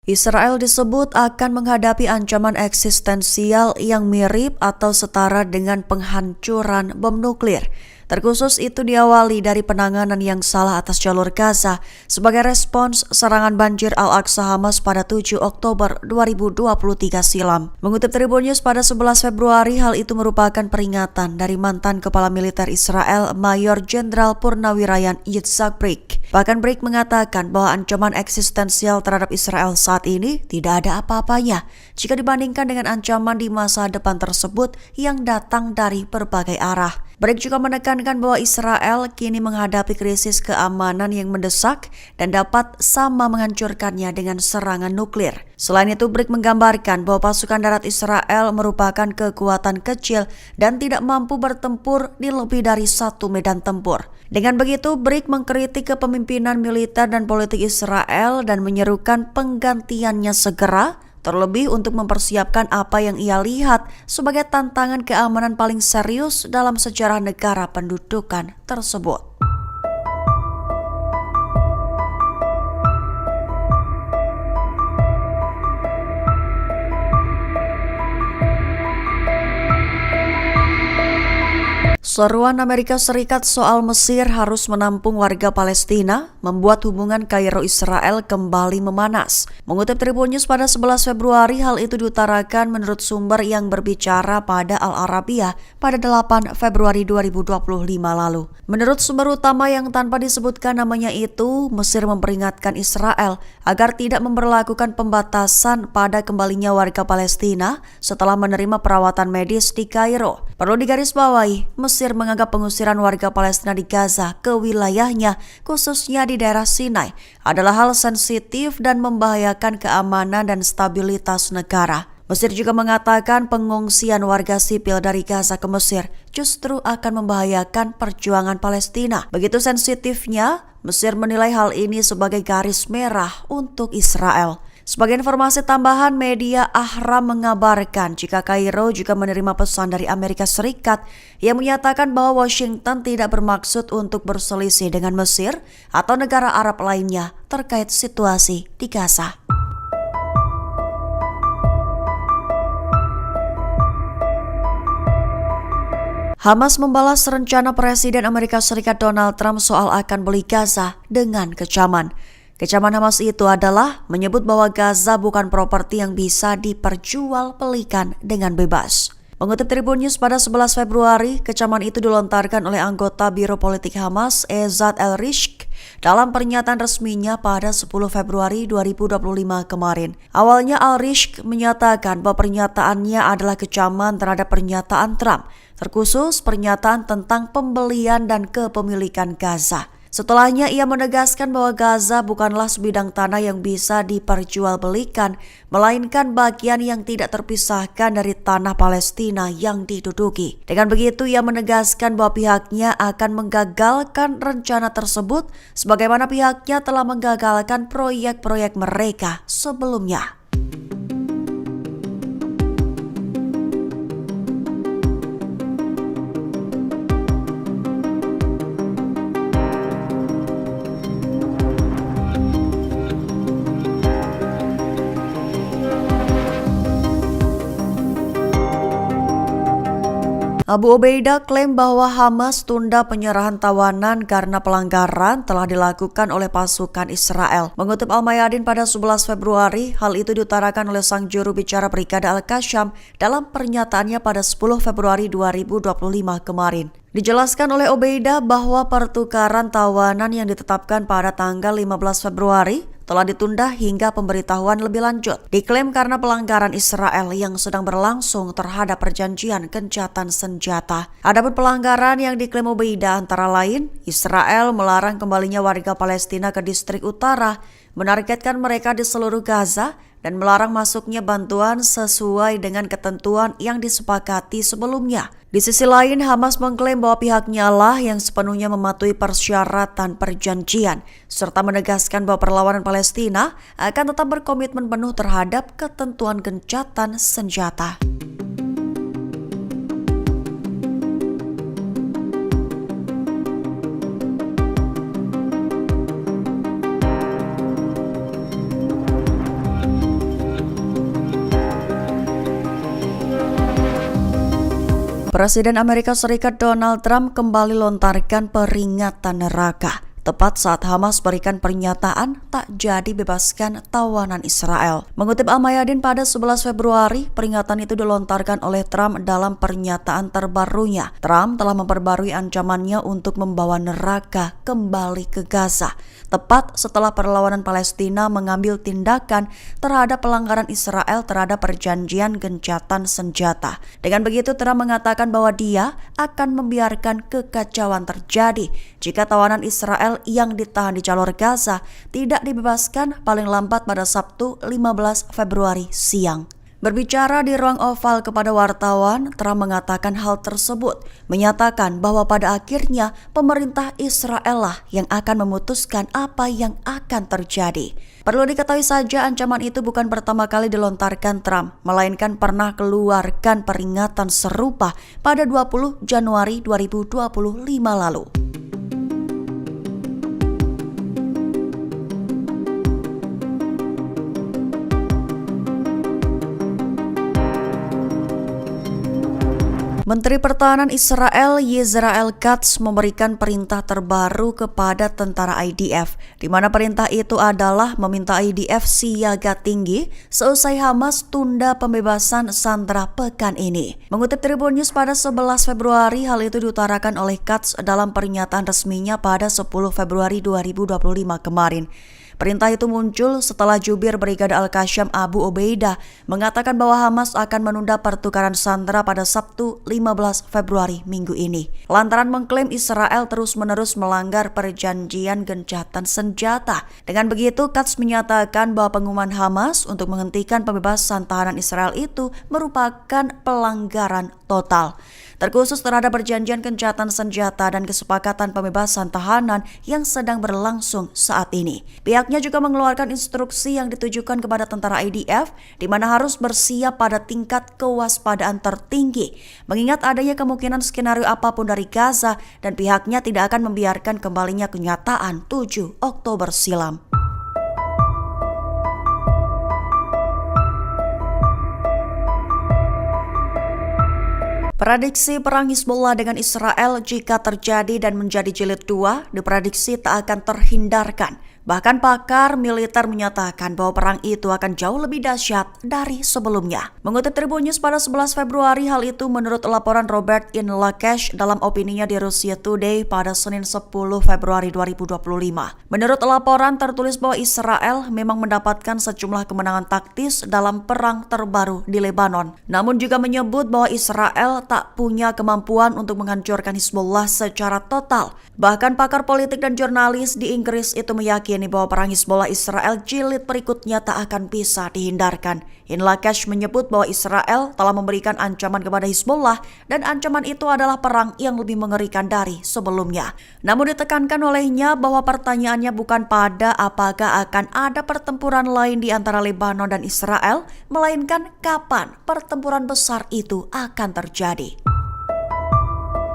Israel disebut akan menghadapi ancaman eksistensial yang mirip atau setara dengan penghancuran bom nuklir. Terkhusus itu diawali dari penanganan yang salah atas jalur Gaza sebagai respons serangan banjir Al-Aqsa Hamas pada 7 Oktober 2023 silam. Mengutip Tribun News pada 11 Februari, hal itu merupakan peringatan dari mantan Kepala Militer Israel Mayor Jenderal Purnawirawan Yitzhak Brik. Bahkan Brik mengatakan bahwa ancaman eksistensial terhadap Israel saat ini tidak ada apa-apanya jika dibandingkan dengan ancaman di masa depan tersebut yang datang dari berbagai arah. Brik juga menekankan bahwa Israel kini menghadapi krisis keamanan yang mendesak dan dapat sama menghancurkannya dengan serangan nuklir. Selain itu, Brik menggambarkan bahwa pasukan darat Israel merupakan kekuatan kecil dan tidak mampu bertempur di lebih dari satu medan tempur. Dengan begitu, Brik mengkritik kepemimpinan militer dan politik Israel dan menyerukan penggantiannya segera, terlebih untuk mempersiapkan apa yang ia lihat sebagai tantangan keamanan paling serius dalam sejarah negara pendudukan tersebut. Seruan Amerika Serikat soal Mesir harus menampung warga Palestina membuat hubungan Kairo-Israel kembali memanas. Mengutip Tribun News pada 11 Februari, hal itu diutarakan menurut sumber yang berbicara pada Al-Arabiya pada 8 Februari 2025 lalu. Menurut sumber utama yang tanpa disebutkan namanya itu, Mesir memperingatkan Israel agar tidak memberlakukan pembatasan pada kembalinya warga Palestina setelah menerima perawatan medis di Kairo. Perlu digarisbawahi, Mesir menganggap pengusiran warga Palestina di Gaza ke wilayahnya, khususnya di daerah Sinai, adalah hal sensitif dan membahayakan keamanan dan stabilitas negara. Mesir juga mengatakan pengungsian warga sipil dari Gaza ke Mesir justru akan membahayakan perjuangan Palestina. Begitu sensitifnya, Mesir menilai hal ini sebagai garis merah untuk Israel. Sebagai informasi tambahan, media Ahram mengabarkan jika Kairo juga menerima pesan dari Amerika Serikat yang menyatakan bahwa Washington tidak bermaksud untuk berselisih dengan Mesir atau negara Arab lainnya terkait situasi di Gaza. Hamas membalas rencana Presiden Amerika Serikat Donald Trump soal akan beli Gaza dengan kecaman. Kecaman Hamas itu adalah menyebut bahwa Gaza bukan properti yang bisa diperjualbelikan dengan bebas. Mengutip Tribun News pada 11 Februari, kecaman itu dilontarkan oleh anggota Biro Politik Hamas, Ezat El-Rishq, dalam pernyataan resminya pada 10 Februari 2025 kemarin. Awalnya Al-Rishq menyatakan bahwa pernyataannya adalah kecaman terhadap pernyataan Trump, terkhusus pernyataan tentang pembelian dan kepemilikan Gaza. Setelahnya ia menegaskan bahwa Gaza bukanlah sebidang tanah yang bisa diperjualbelikan, melainkan bagian yang tidak terpisahkan dari tanah Palestina yang diduduki. Dengan begitu ia menegaskan bahwa pihaknya akan menggagalkan rencana tersebut sebagaimana pihaknya telah menggagalkan proyek-proyek mereka sebelumnya. Abu Ubaidah klaim bahwa Hamas tunda penyerahan tawanan karena pelanggaran telah dilakukan oleh pasukan Israel. Mengutip Al-Mayadin pada 11 Februari, hal itu diutarakan oleh sang juru bicara Brigade Al-Qassam dalam pernyataannya pada 10 Februari 2025 kemarin. Dijelaskan oleh Ubaidah bahwa pertukaran tawanan yang ditetapkan pada tanggal 15 Februari telah ditunda hingga pemberitahuan lebih lanjut. Diklaim karena pelanggaran Israel yang sedang berlangsung terhadap perjanjian gencatan senjata. Adapun pelanggaran yang diklaim Ubaidah antara lain, Israel melarang kembalinya warga Palestina ke distrik utara, menargetkan mereka di seluruh Gaza, dan melarang masuknya bantuan sesuai dengan ketentuan yang disepakati sebelumnya. Di sisi lain, Hamas mengklaim bahwa pihaknya lah yang sepenuhnya mematuhi persyaratan perjanjian, serta menegaskan bahwa perlawanan Palestina akan tetap berkomitmen penuh terhadap ketentuan gencatan senjata. Presiden Amerika Serikat Donald Trump kembali lontarkan peringatan neraka, tepat saat Hamas berikan pernyataan tak jadi bebaskan tawanan Israel. Mengutip Al-Mayadin pada 11 Februari, peringatan itu dilontarkan oleh Trump dalam pernyataan terbarunya. Trump telah memperbarui ancamannya untuk membawa neraka kembali ke Gaza, tepat setelah perlawanan Palestina mengambil tindakan terhadap pelanggaran Israel terhadap perjanjian gencatan senjata. Dengan begitu, Trump mengatakan bahwa dia akan membiarkan kekacauan terjadi jika tawanan Israel yang ditahan di jalur Gaza tidak dibebaskan paling lambat pada Sabtu 15 Februari siang. Berbicara di ruang oval kepada wartawan, Trump mengatakan hal tersebut, menyatakan bahwa pada akhirnya pemerintah Israel lah yang akan memutuskan apa yang akan terjadi. Perlu diketahui saja, ancaman itu bukan pertama kali dilontarkan Trump, melainkan pernah keluarkan peringatan serupa pada 20 Januari 2025 lalu. Menteri Pertahanan Israel Yisrael Katz memberikan perintah terbaru kepada tentara IDF, di mana perintah itu adalah meminta IDF siaga tinggi seusai Hamas tunda pembebasan sandera pekan ini. Mengutip Tribun News pada 11 Februari, hal itu diutarakan oleh Katz dalam pernyataan resminya pada 10 Februari 2025 kemarin. Perintah itu muncul setelah jubir Brigade Al-Qassam Abu Ubaidah mengatakan bahwa Hamas akan menunda pertukaran sandera pada Sabtu 15 Februari minggu ini. Lantaran mengklaim Israel terus-menerus melanggar perjanjian gencatan senjata. Dengan begitu, Katz menyatakan bahwa pengumuman Hamas untuk menghentikan pembebasan tahanan Israel itu merupakan pelanggaran total, terkhusus terhadap perjanjian gencatan senjata dan kesepakatan pembebasan tahanan yang sedang berlangsung saat ini. Pihaknya juga mengeluarkan instruksi yang ditujukan kepada tentara IDF, di mana harus bersiap pada tingkat kewaspadaan tertinggi, mengingat adanya kemungkinan skenario apapun dari Gaza, dan pihaknya tidak akan membiarkan kembalinya kenyataan 7 Oktober silam. Prediksi perang Hizbullah dengan Israel jika terjadi dan menjadi jilid 2 diprediksi tak akan terhindarkan. Bahkan pakar militer menyatakan bahwa perang itu akan jauh lebih dahsyat dari sebelumnya. Mengutip Tribun News pada 11 Februari, hal itu menurut laporan Robert Inlakesh dalam opininya di Russia Today pada Senin 10 Februari 2025. Menurut laporan tertulis bahwa Israel memang mendapatkan sejumlah kemenangan taktis dalam perang terbaru di Lebanon. Namun juga menyebut bahwa Israel tak punya kemampuan untuk menghancurkan Hizbullah secara total. Bahkan pakar politik dan jurnalis di Inggris itu meyakini bahwa perang Hizbullah Israel jilid berikutnya tak akan bisa dihindarkan. Inlakesh menyebut bahwa Israel telah memberikan ancaman kepada Hizbullah dan ancaman itu adalah perang yang lebih mengerikan dari sebelumnya. Namun ditekankan olehnya bahwa pertanyaannya bukan pada apakah akan ada pertempuran lain di antara Lebanon dan Israel, melainkan kapan pertempuran besar itu akan terjadi.